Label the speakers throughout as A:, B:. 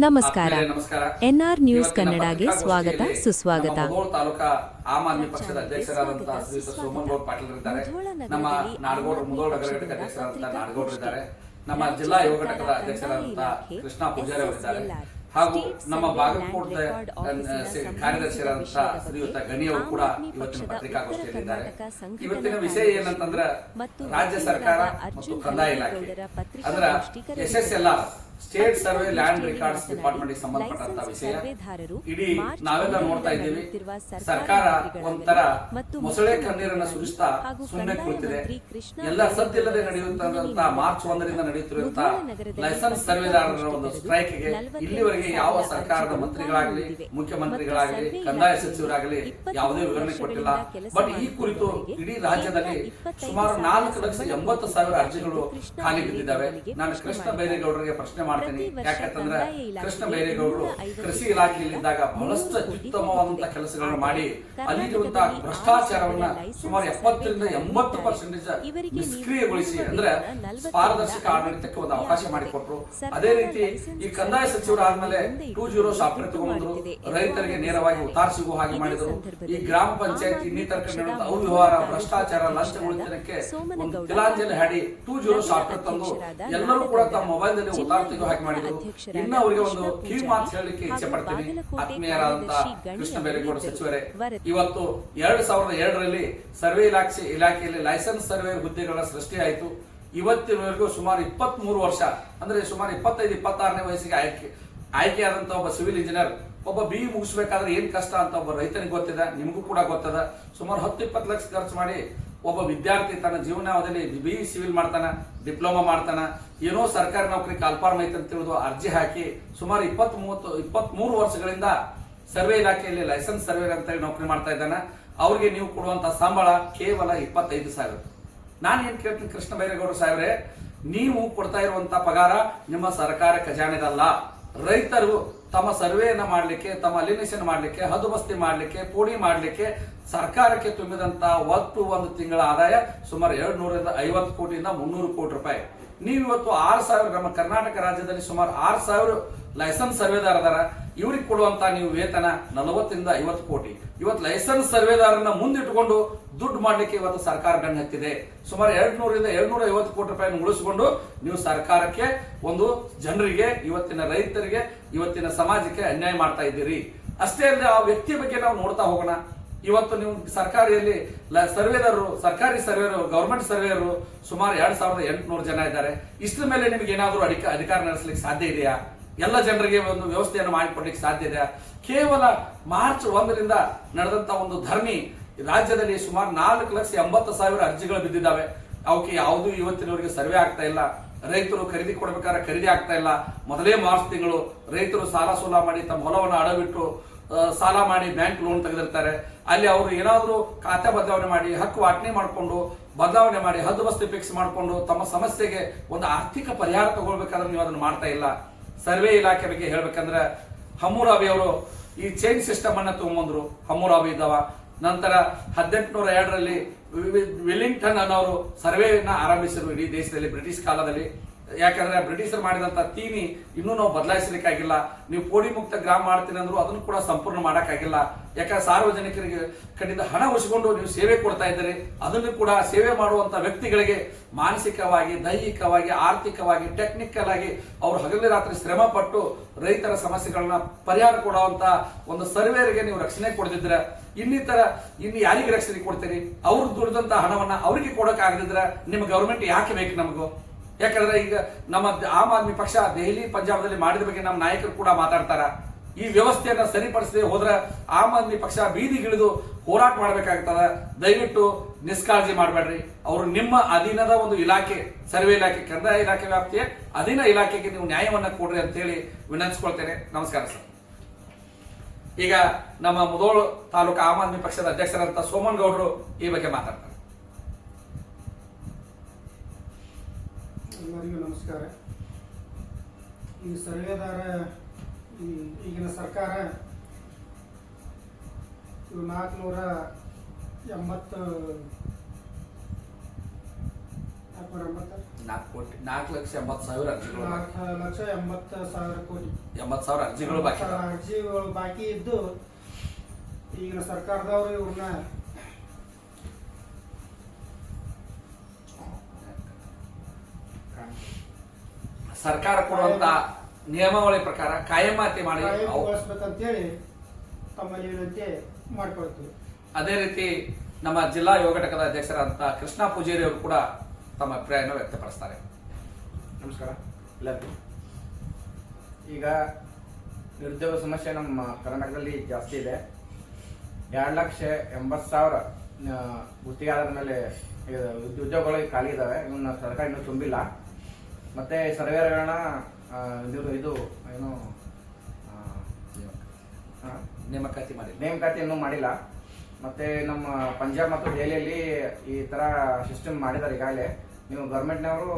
A: ನಮಸ್ಕಾರ. N R news ಕನ್ನಡಗೆ ಸ್ವಾಗತ ಸುಸ್ವಾಗತ.
B: ತಾಲೂಕಾ ಆಮ್ ಆದ್ಮಿ ಪಕ್ಷದ ಅಧ್ಯಕ್ಷರಾದಂತಹ ಶ್ರೀಯುತ ಸೋಮನಗೌಡ ಪಾಟೀಲ್ ಇದ್ದಾರೆ. ನಮ್ಮ ನಾಡಗೌಡರು ಮುಧೋಳ ನಗರ ಘಟಕ ಅಧ್ಯಕ್ಷರಾದಂತಹ ನಾಡಗೌಡರು ಇದ್ದಾರೆ. ನಮ್ಮ ಜಿಲ್ಲಾ ಯುವ ಘಟಕದ ಅಧ್ಯಕ್ಷರಾದಂತಹ ಕೃಷ್ಣ ಪೂಜಾರಿ ಅವರಿದ್ದಾರೆ. ಹಾಗೂ ನಮ್ಮ ಬಾಗಲಕೋಟೆ ಕಾರ್ಯದರ್ಶಿಯಾದಂತಹ ಶ್ರೀಯುತ ಗಣಿ ಅವರು ಕೂಡ ಇವತ್ತಿನ ಪತ್ರಿಕಾಗೋಷ್ಠಿಯಲ್ಲಿದ್ದಾರೆ. ಇವತ್ತಿನ ವಿಷಯ ಏನಂತಂದ್ರೆ ರಾಜ್ಯ ಸರ್ಕಾರ ಮತ್ತು ಕಂದಾಯ ಇಲಾಖೆ ಅಂದ್ರ SSLR state survey land records department ಗೆ ಸಂಬಂಧಪಟ್ಟಂತ ವಿಷಯ. ಇಡೀ ನಾವೆಲ್ಲ ನೋಡ್ತಾ ಇದ್ದೀವಿ, ಸರ್ಕಾರ ಒಂಥರ ಮೊಸಳೆ ಕಣ್ಣೀರನ್ನ ಸುರಿಸ್ತಾ ಸುಮ್ಮನೆ ಕುಳಿತಿದೆ. ಎಲ್ಲ ಸದ್ದಿಲ್ಲದೆ ನಡೆಯುವಂತಹ ಮಾರ್ಚ್ 1ರಿಂದ ನಡೆಯುತ್ತಿರುವಂತಹ ಲೈಸೆನ್ಸ್ ಸರ್ವೆದಾರರ ಒಂದು ಸ್ಟ್ರೈಕ್ ಗೆ ಇಲ್ಲಿವರೆಗೆ ಯಾವ ಸರ್ಕಾರದ ಮಂತ್ರಿಗಳಾಗಲಿ, ಮುಖ್ಯಮಂತ್ರಿಗಳಾಗಲಿ, ಕಂದಾಯ ಸಚಿವರಾಗಲಿ ಯಾವುದೇ ವಿವರಣೆ ಕೊಟ್ಟಿಲ್ಲ. ಬಟ್ ಈ ಕುರಿತು ಇಡೀ ರಾಜ್ಯದಲ್ಲಿ ಸುಮಾರು 4,80,000 ಅರ್ಜಿಗಳು ಖಾಲಿ ಬಿದ್ದಿದ್ದಾವೆ. ನಾನು ಕೃಷ್ಣ ಬೈರೇಗೌಡರಿಗೆ ಪ್ರಶ್ನೆ ಮಾಡ್ತೀನಿ. ಯಾಕಂತಂದ್ರೆ ಕೃಷ್ಣ ಬೈರೇಗೌಡರು ಕೃಷಿ ಇಲಾಖೆಯಲ್ಲಿದ್ದಾಗ ಬಹಳಷ್ಟು ಅತ್ಯುತ್ತಮವಾದಂತಹ ಕೆಲಸಗಳನ್ನು ಮಾಡಿ ಅಲ್ಲಿರುವಂತಹ ಭ್ರಷ್ಟಾಚಾರವನ್ನ ಸುಮಾರು 70ರಿಂದ 80% ನಿಷ್ಕ್ರಿಯಗೊಳಿಸಿ ಅಂದ್ರೆ ಪಾರದರ್ಶಕ ಆಡಳಿತಕ್ಕೆ ಒಂದು ಅವಕಾಶ ಮಾಡಿಕೊಟ್ರು. ಅದೇ ರೀತಿ ಈ ಕಂದಾಯ ಸಚಿವರಾದ್ಮೇಲೆ 2.0 ಸಾಫ್ಟ್ವೇರ್ ತಗೊಂಡ್ರು, ರೈತರಿಗೆ ನೇರವಾಗಿ ಉತ್ತಾರ ಸಿಗುವ ಹಾಗೆ ಮಾಡಿದ್ರು. ಈ ಗ್ರಾಮ ಪಂಚಾಯತ್ ಇನ್ನಿತರ ಅವ್ಯವಹಾರ, ಭ್ರಷ್ಟಾಚಾರ, ಲಂಚ ಉಳಿತನಕ್ಕೆ ಒಂದು ತಿಲಾಂಜಲಿ ಹಾಡಿ 2.0 ಸಾಫ್ಟ್ವೇರ್ ತಂದು ಎಲ್ಲರೂ ಕೂಡ ತಮ್ಮ ಮೊಬೈಲ್ ನಲ್ಲಿ ಉತ್ತಾರ ಹಾಕಿ ಮಾಡಿದ್ರು. ಇನ್ನು ಅವರಿಗೆ ಒಂದು ಕಿವಿ ಮಾತು ಹೇಳಲಿಕ್ಕೆ ಇಚ್ಛೆ ಪಡ್ತೀನಿ. ಆತ್ಮೀಯರಾದಂತಹ ಕೃಷ್ಣ ಬೈರೇಗೌಡ ಸಚಿವರೇ, ಇವತ್ತು 2002ರಲ್ಲಿ ಸರ್ವೆ ಇಲಾಖೆಯಲ್ಲಿ ಲೈಸೆನ್ಸ್ ಸರ್ವೆ ಹುದ್ದೆಗಳ ಸೃಷ್ಟಿ ಆಯಿತು. ಇವತ್ತಿನವರೆಗೂ ಸುಮಾರು 23 ವರ್ಷ ಅಂದ್ರೆ ಸುಮಾರು 25-26ನೇ ವಯಸ್ಸಿಗೆ ಆಯ್ಕೆಯಾದಂತ ಒಬ್ಬ ಸಿವಿಲ್ ಇಂಜಿನಿಯರ್, ಒಬ್ಬ BE ಮುಗಿಸ್ಬೇಕಾದ್ರೆ ಏನ್ ಕಷ್ಟ ಅಂತ ಒಬ್ಬ ರೈತನಿಗೆ ಗೊತ್ತಿದೆ, ನಿಮಗೂ ಕೂಡ ಗೊತ್ತದ. ಸುಮಾರು 10-20 ಲಕ್ಷ ಖರ್ಚು ಮಾಡಿ ಒಬ್ಬ ವಿದ್ಯಾರ್ಥಿ ತನ್ನ ಜೀವನಾವಧಿಯಲ್ಲಿ BE ಸಿವಿಲ್ ಮಾಡ್ತಾನ, ಡಿಪ್ಲೊಮಾ ಮಾಡ್ತಾನ, ಏನೋ ಸರ್ಕಾರಿ ನೌಕರಿ ಕಾಲ್ಫಾರ್ಮ್ ಐತೆ ಅಂತ ತಿಳಿದು ಅರ್ಜಿ ಹಾಕಿ ಸುಮಾರು 23 ವರ್ಷಗಳಿಂದ ಸರ್ವೆ ಇಲಾಖೆಯಲ್ಲಿ ಲೈಸೆನ್ಸ್ ಸರ್ವೆ ಅಂತ ಹೇಳಿ ನೌಕರಿ ಮಾಡ್ತಾ ಇದ್ದಾನೆ. ಅವ್ರಿಗೆ ನೀವು ಕೊಡುವಂತ ಸಂಬಳ ಕೇವಲ 25,000. ನಾನು ಏನ್ ಕೇಳ್ತೀನಿ ಕೃಷ್ಣ ಬೈರೇಗೌಡ ಸಾಹೇಬ್ರೆ, ನೀವು ಕೊಡ್ತಾ ಇರುವಂತ ಪಗಾರ ನಿಮ್ಮ ಸರ್ಕಾರ ಖಜಾನೆದಲ್ಲ. ರೈತರು ತಮ್ಮ ಸರ್ವೆಯನ್ನ ಮಾಡ್ಲಿಕ್ಕೆ, ತಮ್ಮ ಅಲಿನೇಷನ್ ಮಾಡ್ಲಿಕ್ಕೆ, ಹದ್ದುಬಸ್ತಿ ಮಾಡ್ಲಿಕ್ಕೆ, ಪೋಡಿ ಮಾಡ್ಲಿಕ್ಕೆ ಸರ್ಕಾರಕ್ಕೆ ತುಂಬಿದಂತ ಒಟ್ಟು ಒಂದು ತಿಂಗಳ ಆದಾಯ ಸುಮಾರು 250 ಕೋಟಿಯಿಂದ 300 ಕೋಟಿ ರೂಪಾಯಿ. ನೀವು ಇವತ್ತು 6,000 ನಮ್ಮ ಕರ್ನಾಟಕ ರಾಜ್ಯದಲ್ಲಿ ಸುಮಾರು 6,000 ಲೈಸೆನ್ಸ್ ಸರ್ವೆದಾರದಾರ. ಇವ್ರಿಗೆ ಕೊಡುವಂತ ನೀವು ವೇತನ 40ರಿಂದ 50 ಕೋಟಿ. ಇವತ್ತು ಲೈಸೆನ್ಸ್ ಸರ್ವೆದಾರನ್ನ ಮುಂದಿಟ್ಟುಕೊಂಡು ದುಡ್ಡು ಮಾಡ್ಲಿಕ್ಕೆ ಇವತ್ತು ಸರ್ಕಾರ ಗಣ್ಯ ಹತ್ತಿದೆ. ಸುಮಾರು 200ರಿಂದ 250 ಕೋಟಿ ರೂಪಾಯಿಯನ್ನು ಉಳಿಸಿಕೊಂಡು ನೀವು ಸರ್ಕಾರಕ್ಕೆ, ಒಂದು ಜನರಿಗೆ, ಇವತ್ತಿನ ರೈತರಿಗೆ, ಇವತ್ತಿನ ಸಮಾಜಕ್ಕೆ ಅನ್ಯಾಯ ಮಾಡ್ತಾ ಇದ್ದೀರಿ. ಅಷ್ಟೇ ಅಲ್ಲದೆ ಆ ವ್ಯಕ್ತಿಯ ಬಗ್ಗೆ ನಾವು ನೋಡ್ತಾ ಹೋಗೋಣ. ಇವತ್ತು ನೀವು ಸರ್ಕಾರಿಯಲ್ಲಿ ಸರ್ವೇದಾರರು, ಸರ್ಕಾರಿ ಸರ್ವೇರು, ಗವರ್ಮೆಂಟ್ ಸರ್ವೇರು ಸುಮಾರು 2,800 ಜನ ಇದ್ದಾರೆ. ಇಷ್ಟರ ಮೇಲೆ ನಿಮ್ಗೆ ಏನಾದರೂ ಅಧಿಕಾರ ನಡೆಸಲಿಕ್ಕೆ ಸಾಧ್ಯ ಇದೆಯಾ? ಎಲ್ಲ ಜನರಿಗೆ ಒಂದು ವ್ಯವಸ್ಥೆಯನ್ನು ಮಾಡಿಕೊಡ್ಲಿಕ್ಕೆ ಸಾಧ್ಯ ಇದೆಯಾ? ಕೇವಲ ಮಾರ್ಚ್ 1ರಿಂದ ನಡೆದಂತ ಒಂದು ಧರಣಿ ರಾಜ್ಯದಲ್ಲಿ ಸುಮಾರು 4,80,000 ಅರ್ಜಿಗಳು ಬಿದ್ದಿದ್ದಾವೆ. ಅವಕ್ಕೆ ಯಾವುದೂ ಇವತ್ತಿನವರೆಗೆ ಸರ್ವೆ ಆಗ್ತಾ ಇಲ್ಲ. ರೈತರು ಖರೀದಿ ಕೊಡಬೇಕಾದ್ರೆ ಖರೀದಿ ಆಗ್ತಾ ಇಲ್ಲ. ಮೊದಲೇ ಮಾರ್ಚ್ ತಿಂಗಳು ರೈತರು ಸಾಲ ಸೋಲ ಮಾಡಿ ತಮ್ಮ ಹೊಲವನ್ನು ಅಡವಿಟ್ಟು ಸಾಲ ಮಾಡಿ ಬ್ಯಾಂಕ್ ಲೋನ್ ತೆಗೆದಿರ್ತಾರೆ. ಅಲ್ಲಿ ಅವರು ಏನಾದರೂ ಖಾತೆ ಬದಲಾವಣೆ ಮಾಡಿ, ಹಕ್ಕು ವಾಟನೆ ಮಾಡಿಕೊಂಡು, ಬದಲಾವಣೆ ಮಾಡಿ, ಹದ್ದುಬಸ್ತಿ ಫಿಕ್ಸ್ ಮಾಡಿಕೊಂಡು ತಮ್ಮ ಸಮಸ್ಯೆಗೆ ಒಂದು ಆರ್ಥಿಕ ಪರಿಹಾರ ತಗೊಳ್ಬೇಕಾದ್ರೆ ನೀವು ಅದನ್ನು ಮಾಡ್ತಾ ಇಲ್ಲ. ಸರ್ವೆ ಇಲಾಖೆ ಬಗ್ಗೆ ಹೇಳ್ಬೇಕಂದ್ರೆ ಹಮ್ಮುರಾಬಿ ಅವರು ಈ ಚೈನ್ ಸಿಸ್ಟಮ್ ಅನ್ನ ತಗೊಂಡ್ಬಂದ್ರು. ಹಮ್ಮುರಾಬಿ ಇದ್ದಾವ. ನಂತರ 1802ರಲ್ಲಿ ವಿಲ್ಲಿಂಗ್ಟನ್ ಅನ್ನೋರು ಸರ್ವೆಯನ್ನ ಆರಂಭಿಸಿದ್ರು ಇಡೀ ದೇಶದಲ್ಲಿ ಬ್ರಿಟಿಷ್ ಕಾಲದಲ್ಲಿ. ಯಾಕಂದ್ರೆ ಬ್ರಿಟಿಷರು ಮಾಡಿದಂತ ತೀನಿ ಇನ್ನೂ ನಾವು ಬದಲಾಯಿಸಲಿಕ್ಕಾಗಿಲ್ಲ. ನೀವು ಪೋಡಿ ಮುಕ್ತ ಗ್ರಾಮ ಮಾಡ್ತೀನಿ ಅಂದ್ರು ಅದನ್ನು ಕೂಡ ಸಂಪೂರ್ಣ ಮಾಡಕ್ಕಾಗಿಲ್ಲ. ಯಾಕಂದ್ರೆ ಸಾರ್ವಜನಿಕರಿಗೆ ಕಡಿದ ಹಣ ಉಳಿಸಿಕೊಂಡು ನೀವು ಸೇವೆ ಕೊಡ್ತಾ ಇದ್ದೀರಿ. ಅದನ್ನು ಕೂಡ ಸೇವೆ ಮಾಡುವಂತ ವ್ಯಕ್ತಿಗಳಿಗೆ ಮಾನಸಿಕವಾಗಿ, ದೈಹಿಕವಾಗಿ, ಆರ್ಥಿಕವಾಗಿ, ಟೆಕ್ನಿಕಲ್ ಆಗಿ ಅವರು ಹಗಲಿ ರಾತ್ರಿ ಶ್ರಮ ಪಟ್ಟು ರೈತರ ಸಮಸ್ಯೆಗಳನ್ನ ಪರಿಹಾರ ಕೊಡುವಂತ ಒಂದು ಸರ್ವೇರಿಗೆ ನೀವು ರಕ್ಷಣೆ ಕೊಡ್ತಿದ್ರೆ ಇನ್ನು ಯಾರಿಗೆ ರಕ್ಷಣೆ ಕೊಡ್ತೀರಿ? ಅವ್ರು ದುಡಿದಂತ ಹಣವನ್ನ ಅವರಿಗೆ ಕೊಡಕ್ ಆಗದಿದ್ರೆ ನಿಮ್ಮ ಗವರ್ಮೆಂಟ್ ಯಾಕೆ ಬೇಕು ನಮಗೂ? ಯಾಕಂದ್ರೆ ಈಗ ನಮ್ಮ ಆಮ್ ಆದ್ಮಿ ಪಕ್ಷ ದೆಹಲಿ, ಪಂಜಾಬದಲ್ಲಿ ಮಾಡಿದ ಬಗ್ಗೆ ನಮ್ಮ ನಾಯಕರು ಕೂಡ ಮಾತಾಡ್ತಾರ. ಈ ವ್ಯವಸ್ಥೆಯನ್ನ ಸರಿಪಡಿಸದೆ ಹೋದ್ರೆ ಆಮ್ ಆದ್ಮಿ ಪಕ್ಷ ಬೀದಿಗಿಳಿದು ಹೋರಾಟ ಮಾಡ್ಬೇಕಾಗ್ತದ. ದಯವಿಟ್ಟು ನಿಷ್ಕಾಳಜಿ ಮಾಡಬೇಡ್ರಿ. ಅವರು ನಿಮ್ಮ ಅಧೀನದ ಒಂದು ಇಲಾಖೆ, ಸರ್ವೆ ಇಲಾಖೆ, ಕಂದಾಯ ಇಲಾಖೆ ವ್ಯಾಪ್ತಿಯ ಅಧೀನ ಇಲಾಖೆಗೆ ನೀವು ನ್ಯಾಯವನ್ನ ಕೊಡ್ರಿ ಅಂತ ಹೇಳಿ ವಿನಂತಿಸ್ಕೊಳ್ತೇನೆ. ನಮಸ್ಕಾರ ಸರ್. ಈಗ ನಮ್ಮ ಮುಧೋಳ ತಾಲೂಕು ಆಮ್ ಆದ್ಮಿ ಪಕ್ಷದ ಅಧ್ಯಕ್ಷರಂತ ಸೋಮನಗೌಡರು ಈ ಬಗ್ಗೆ ಮಾತಾಡ್ತಾರೆ.
C: ಎಲ್ಲರಿಗೂ ನಮಸ್ಕಾರ. ಈ ಸರ್ವೆದಾರ ಈಗಿನ ಸರ್ಕಾರ 480
B: $4,80,000 ಅರ್ಜಿಗಳು ಬಾಕಿ.
C: 4,80,000 ಕೋಟಿ
B: 80,000 ಅರ್ಜಿಗಳು ಬಾಕಿ ಇದಾವೆ.
C: ಅರ್ಜಿಗಳು ಬಾಕಿ ಇದ್ದು ಈಗಿನ ಸರ್ಕಾರದವರು ಇವ್ರನ್ನ
B: ಸರ್ಕಾರ ಕೊಡುವಂತ ನಿಯಮಾವಳಿ ಪ್ರಕಾರ ಕಾಯಮಾತಿ ಮಾಡಿ
C: ಕಾಯಂಗೊಳಿಸ್ಬೇಕಂತೇಳಿ ತಮ್ಮಲ್ಲಿ ವಿನಂತಿ ಮಾಡ್ಕೊಳ್ತೀವಿ.
B: ಅದೇ ರೀತಿ ನಮ್ಮ ಜಿಲ್ಲಾ ಯೋಗ ಘಟಕದ ಅಧ್ಯಕ್ಷರಾದಂತ ಕೃಷ್ಣ ಪೂಜಾರಿ ಅವರು ಕೂಡ ತಮ್ಮ ಅಭಿಪ್ರಾಯವನ್ನು ವ್ಯಕ್ತಪಡಿಸ್ತಾರೆ.
D: ನಮಸ್ಕಾರ ಎಲ್ಲರಿಗೂ. ಈಗ ನಿರುದ್ಯೋಗ ಸಮಸ್ಯೆ ನಮ್ಮ ಕರ್ನಾಟಕದಲ್ಲಿ ಜಾಸ್ತಿ ಇದೆ. 2,80,000 ಗುತ್ತಿಗೆದಾರರ ಮೇಲೆ ಉದ್ಯೋಗಗಳು ಖಾಲಿ ಇದಾವೆ. ಇವನ್ನ ಸರ್ಕಾರ ಇನ್ನೂ ತುಂಬಿಲ್ಲ. ಮತ್ತೆ ಸರ್ವೇಗಳನ್ನ ಇದು ಏನು ನೇಮಕಾತಿ ಇನ್ನೂ ಮಾಡಿಲ್ಲ. ಮತ್ತೆ ನಮ್ಮ ಪಂಜಾಬ್ ಮತ್ತು ದೆಹಲಿಯಲ್ಲಿ ಈ ತರ ಸಿಸ್ಟಮ್ ಮಾಡಿದ್ದಾರೆ ಈಗಾಗಲೇ. ನೀವು ಗೌರ್ಮೆಂಟ್ನವರು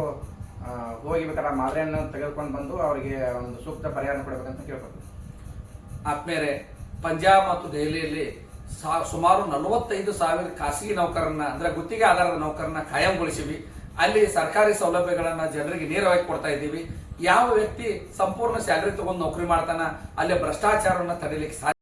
D: ಹೋಗಿ ಬೇಕಾದ್ರೆ ಮಾದರಿಯನ್ನು ತೆಗೆದುಕೊಂಡು ಬಂದು ಅವರಿಗೆ ಒಂದು ಸೂಕ್ತ ಪರಿಹಾರ ಕೊಡಬೇಕಂತ ಕೇಳ್ಕೊತೀವಿ.
B: ಆದ್ಮೇಲೆ ಪಂಜಾಬ್ ಮತ್ತು ದೆಹಲಿಯಲ್ಲಿ ಸುಮಾರು 45,000 ಖಾಸಗಿ ನೌಕರರನ್ನ ಅಂದ್ರೆ ಗುತ್ತಿಗೆ ಆಧಾರದ ನೌಕರನ್ನ ಕಾಯಂಗೊಳಿಸಿವಿ. ಅಲ್ಲಿ ಸರ್ಕಾರಿ ಸೌಲಭ್ಯಗಳನ್ನ ಜನರಿಗೆ ನೇರವಾಗಿ ಕೊಡ್ತಾ ಇದ್ದೀವಿ. ಯಾವ ವ್ಯಕ್ತಿ ಸಂಪೂರ್ಣ ಸ್ಯಾಲರಿ ತಗೊಂಡು ನೌಕರಿ ಮಾಡ್ತಾನ ಅಲ್ಲಿ ಭ್ರಷ್ಟಾಚಾರವನ್ನ ತಡೆಯಲಿಕ್ಕೆ ಸಾಧ್ಯ